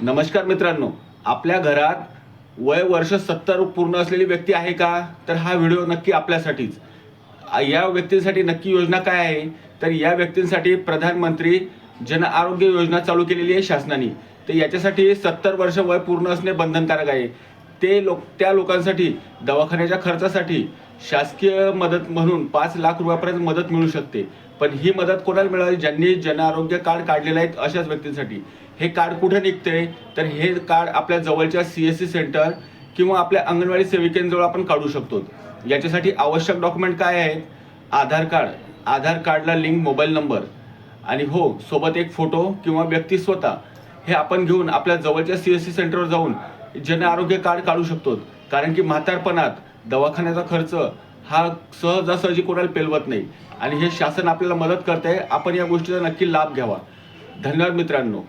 नमस्कार मित्रांनो, आपल्या घरात वय वर्ष 70 पूर्ण असलेली व्यक्ती आहे का? तर हा व्हिडिओ नक्की आपल्यासाठीच. या व्यक्तींसाठी नक्की योजना काय आहे? तर या व्यक्तींसाठी प्रधानमंत्री जन आरोग्य योजना चालू केलेली आहे शासनाने. तर याच्यासाठी 70 वर्ष वय पूर्ण असणे बंधनकारक आहे. त्या लोकांसाठी दवाखान्याच्या खर्चासाठी शासकीय मदत म्हणून 5 लाख रुपयापर्यंत मदत मिळू शकते. पण ही मदत कोणाला मिळेल? ज्यांनी जन आरोग्य कार्ड काढलेलं आहे अशाच व्यक्तींसाठी. हे कार्ड कुठे निघते? तर हे कार्ड आपल्या जवळच्या CSC सेंटर किंवा आपल्या अंगणवाडी सेविकेंजवळ आपण काढू शकतो. याच्यासाठी आवश्यक डॉक्युमेंट काय आहेत? आधार कार्डला लिंक मोबाईल नंबर आणि हो सोबत एक फोटो किंवा व्यक्ती स्वतः हे आपण घेऊन आपल्या जवळच्या CSC सेंटरवर जाऊन जन आरोग्य कार्ड काढू शकतो. कारण की म्हातारपणात दवाखान्याचा खर्च हा सहजासहजी कोणाला पेलवत नाही आणि हे शासन आपल्याला मदत करते. आपण या गोष्टीचा नक्की लाभ घ्यावा. धन्यवाद मित्रांनो.